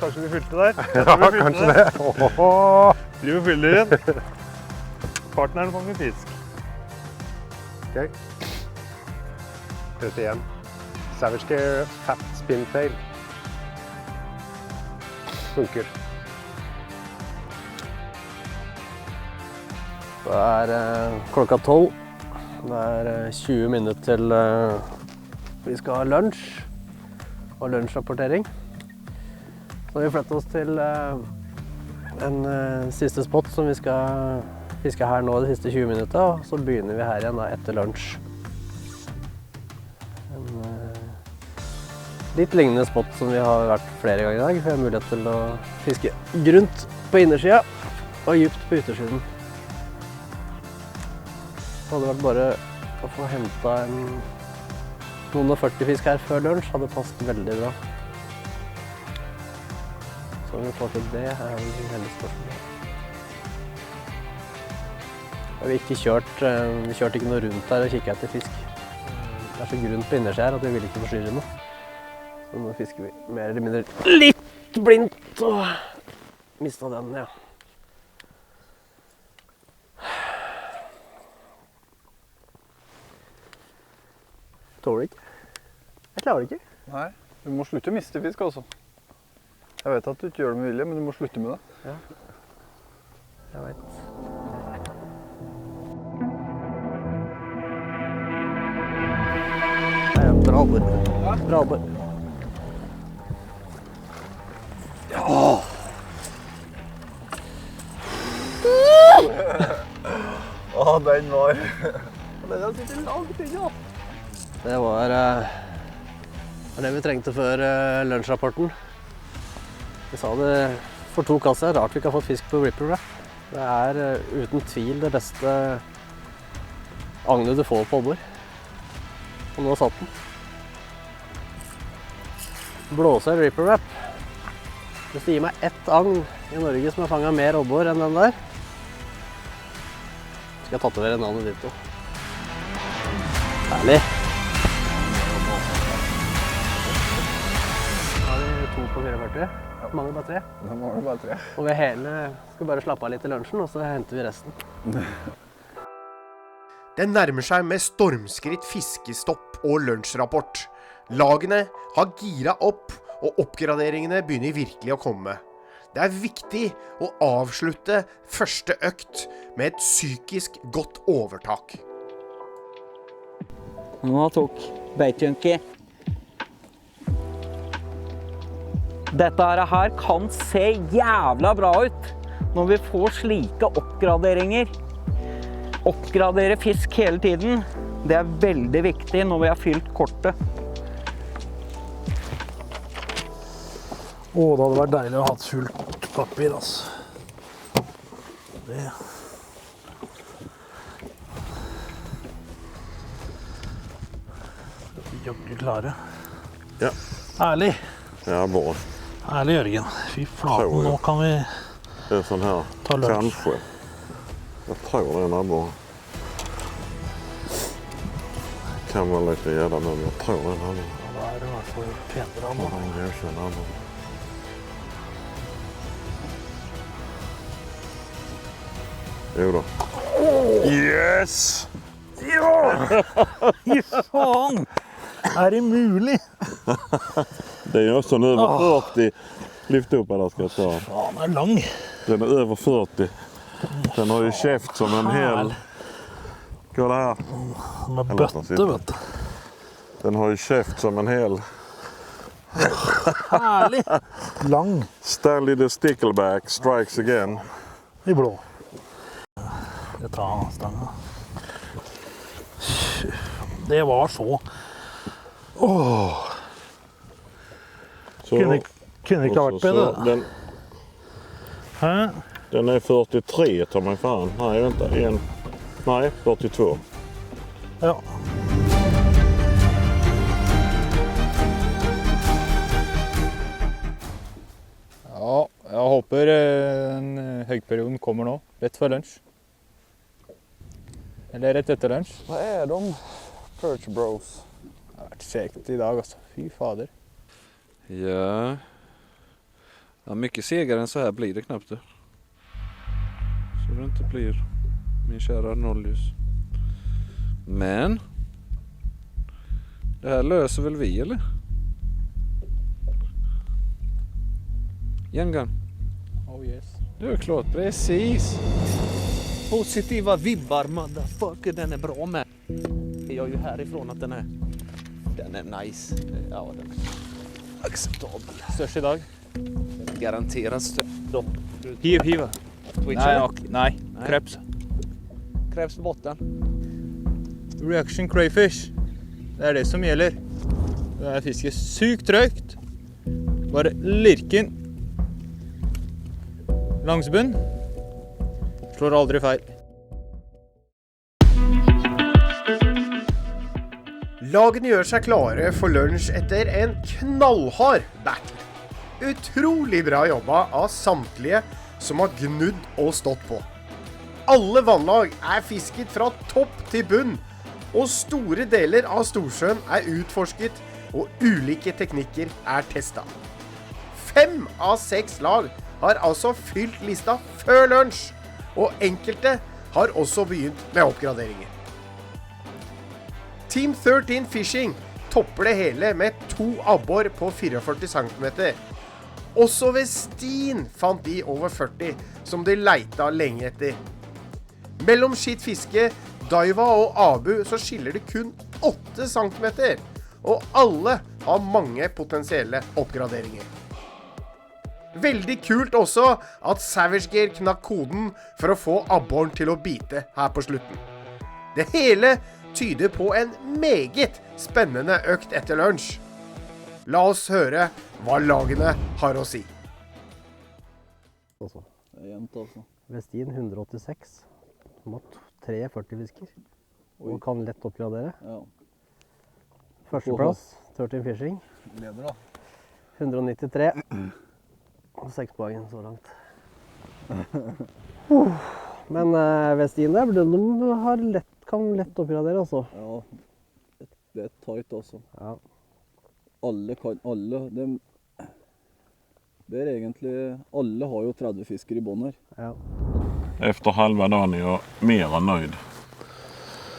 Kanskje vi fylte der? Ja, kanskje det. Vi fyller inn. Partneren fanger fisk. Ok. 31. Savage Gear Fat Spintail. Funker. Det er klokka 12. Det er 20 minutter til vi skal ha lunsj og lunsjrapportering. Så vi flytter oss til en siste spot som vi skal fiske her nå de siste 20 minutter, og så begynner vi her igjen da, etter lunsj. En litt lignende spot som vi har vært flere ganger i dag. Vi har mulighet til å fiske grunt på innersiden og dypt på yttersiden. Det hadde vært bare å få hentet noen og 40 fisk her før lunsj, hadde passet veldig bra. Så om vi får til det, er det en heldig spørsmål. Vi kjørte ikke noe rundt her og kikket etter fisk. Det er så grunt på innersiden her at vi vil ikke forstyrre noe. Så nå fisker vi mer eller mindre litt blindt og mistet den, ja. Tåler ikke. Jeg klarer ikke. Nei, du må slutte å miste fisk også. Jeg vet at du ikke gjør det med vilje, men du må slutte med det. Ja. Jeg vet. Bra abbor. Bra abbor. Ja! Den var... Den har sittet langt inne. Det var det vi trengte før lunsjrapporten. Vi sa det for 2 kasser. Rart vi ikke har fått fisk på Ripper Wrap. Det er uten tvil det beste agnet du får på abbor. Og nå satt den. Blåser Ripper Wrap. Hvis du gir meg ett agn i Norge som har fanget mer abbor enn den der, skal jeg tatovere navnet ditt også. Herlig! Da har vi 2 på 44. Mangler bare 3. Nå mangler bare 3. Og vi skal bare slappe av litt i lunsjen, og så henter vi resten. Det nærmer seg med stormskritt fiskestopp og lunsjrapport. Lagene har gira opp, og oppgraderingene begynner virkelig å komme. Det er viktig å avslutte første økt med et psykisk godt overtak. Nå tok Bait Junkie. Dette her kan se jævla bra ut når vi får slike oppgraderinger. Oppgradere fisk hele tiden. Det er veldig viktig når vi har fylt kortet. Det hadde vært deilig å ha et fullt papir, altså. Det. Skal vi jogge klare? Ja. Herlig. Ja, bra. Herlig, Jørgen. Fy flaten, nå kan vi det er sånn her. Ta lunsj. Kanskje. Jeg tror det er bra. Kan vara lite jävla nu, men jag tror den annan. Ja, da er det i hvert fall penere Ja, nå. den godkänner annan. Jo då. Yes! Ja! Fy faen! Er det mulig? Det är också över 40. Lyft upp alla ska jag ta. Fan, den är lång. Den är över 40. Den har ju käft som en hel... Kolla här. Med bötter, vet du. Den har ju käft som en hel... Härlig! Lång. Stanley the Stickleback strikes again. I blå. Jag tar stangen. Det var så. Så, Kunde inte ha varit bättre. Den, den är 43, tar man fan. Nej, vänta. Nej, 42. Ja. Ja, jeg håper den høyperioden kommer nå, rett før lunsj. Eller rett etter lunsj. Hva er de? Perch Bros. Det har vært segt i dag, altså. Fy fader. Ja, mycket segare än så här blir det knappt. Så det inte blir min kära Arnoldius. Men det här löser väl vi, eller? Jengan. Oh yes. Det är klart. Precis. Positiva vibbar, motherfucker. Den är bra med. Jag är ju härifrån att den är nice. Ja, den är acceptabel. Størst i dag? Garanterat störst. Hiv. Nej. Krebs. Krebs på botten. Reaction crayfish. Det er det som gjelder. Det er fisket sykt trøyt. Bare lirken. Langsbunn. Slår aldri feil. Lagene gjør seg klare for lunsj etter en knallhard battle. Utrolig bra jobba av samtlige som har gnudd og stått på. Alle vannlag er fisket fra topp til bunn, og store deler av Storsjøen er utforsket, og ulike teknikker er testet. 5 av 6 lag har altså fylt lista før lunsj, og enkelte har også begynt med oppgraderinger. Team 13 Fishing topper det hele med 2 abbor på 44 cm. Også ved Stien fant de over 40, som de leita lenge etter. Mellom Skitt Fiske, Daiwa og Abu så skiller det kun 8 cm, og alle har mange potensielle oppgraderinger. Veldig kult også at Savage Gear knakk koden for å få abboren til å bite her på slutten. Det hele tyder på en meget spennende økt etter lunsj. La oss høre hva lagene har å si. Det er jevnt, altså. Westin 186. Mot 43 fisker. Og kan lett oppgradere. Ja. Førsteplass, 13 Fishing. Leder da. 193. Og 6 poeng så langt. Men Westin der, de har kan lett oppgradere, altså. Ja, det er tight også. Ja. Alle det er egentlig, alle har jo 30 fisker i bånd her. Ja. Efter halva dagen är jag mer än nöjd.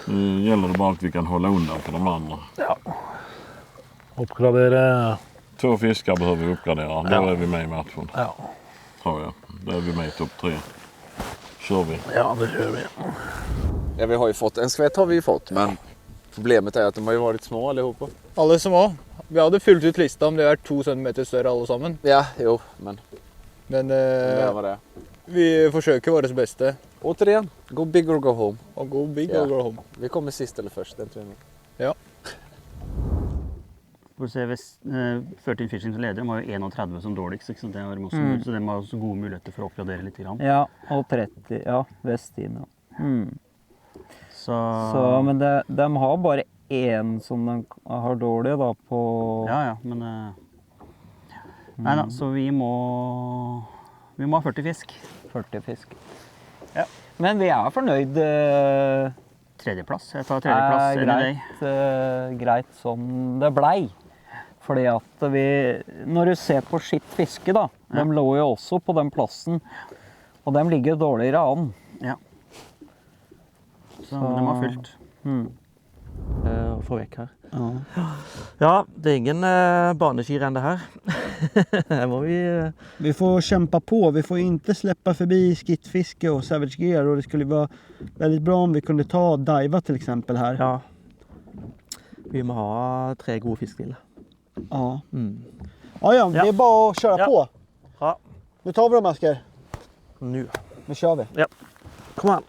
Nu gäller det bara att vi kan hålla undan för de andra. Ja. Uppgradera. 2 fiskar behöver vi uppgradera. Då Ja. är vi med i matchen. Ja. Tror jag. Då är vi med i topp 3. Kör vi. Ja, det kör vi. Ja, vi har ju fått, en skvätt har vi ju fått, men problemet är att de har ju varit små allihopa. Alle små. Vi hadde fullt ut lista om det var 2 cm større alle sammen. Ja, jo, men det var det. Vi forsøker vårt beste. Återigen, go big or go home. Og go big or go home. Vi kommer sist eller først, den tror jeg. Ja. For å se, 13 Fishing som leder, de har jo 31 som dårligst, så det har de også, så de har også gode muligheter for å oppgradere litt grann. Ja, og 30, ja, Westin, ja. Så men de har bare en som de har dårlig da på... Ja, men... Neida, så vi må ha 40 fisk. 40 fisk. Ja. Men vi er fornøyd. tredjeplass. Jeg tar tredjeplass any day. Greit som det blei. Fordi at når du ser på Skitt fiske da, de lå jo også på den plassen, og de ligger dårligere an. Ja. Så de har fulgt. Få vekk her. Ja, det er ingen baneskirende her. Her må vi... Vi får kämpa på, vi får inte släppa förbi skittfiske och Savage Gear, och det skulle vara väldigt bra om vi kunde ta och diva till exempel här. Ja. Vi må ha 3 gode fisk til. Ja. Ja, det är bara att köra på. Ja. Nu tar vi dem, Asker. Nu kör vi. Ja. Kom an.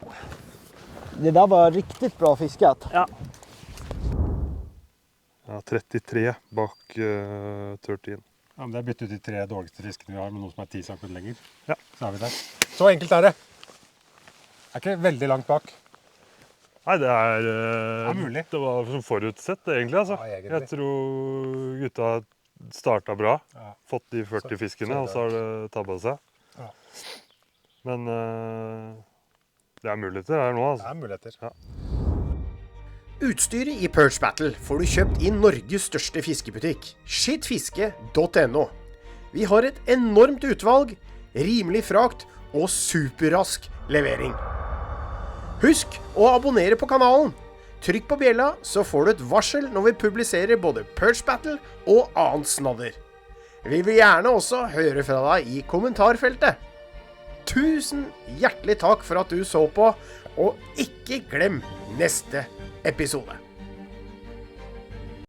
Det där var riktigt bra fiskat. Ja. Ja, 33 bak 13. Ja, men det er byttet ut de 3 dårligste fiskene vi har, med noe som er 10 cm lenger. Ja. Så er vi der. Så enkelt er det. Det er ikke veldig langt bak. Nei, det er mulig. Det var som forutsett, egentlig. Altså. Ja, egentlig. Jeg tror gutta startet bra. Ja. Fått de 40 fiskene, og så har det tabbet seg. Ja. Men det er muligheter her nå, altså. Det er muligheter. Ja. Utstyret i Perch Battle får du kjøpt i Norges største fiskebutikk, skittfiske.no. Vi har et enormt utvalg, rimelig frakt og superrask levering. Husk å abonnere på kanalen. Trykk på bjella, så får du et varsel når vi publiserer både Perch Battle og annet snadder. Vi vil gjerne også høre fra deg i kommentarfeltet. Tusen hjertelig takk for at du så på, og ikke glem neste episode.